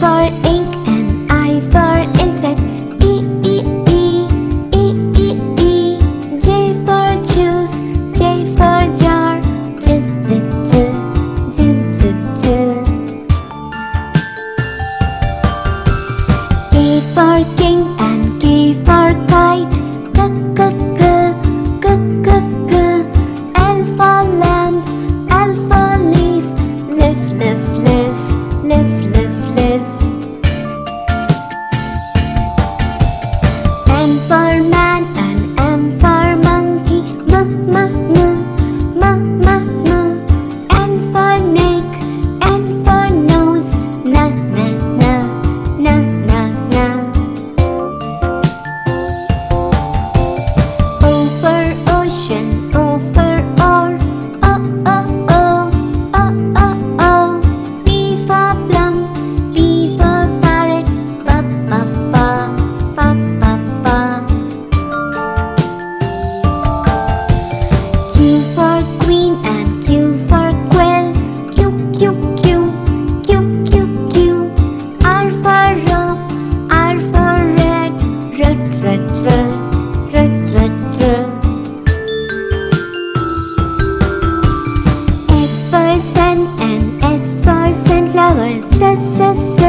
for ink and I for insect. E, E, E, E, E, E. J for juice, J for jar. J, J, J, J, J, J. K for king and K for kite. K, K, K, K, K, K. L for lamb, L for leaf. Live, live, live, live, live, live. M for man and M for monkey. M, M, M, M, M, M. N for neck, N for nose. Na, na, na, na, na, na. O for ocean, O for oar. O, O, O, O, O, O. P for plum, P for parrot. Pa, pa, pa, pa, pa, pa. Q for queen and Q for quill. Q, Q, Q, Q, Q, Q. R for rope, R for red. Red, red, red, red, red, red. S for sun and S for sunflower. S, S,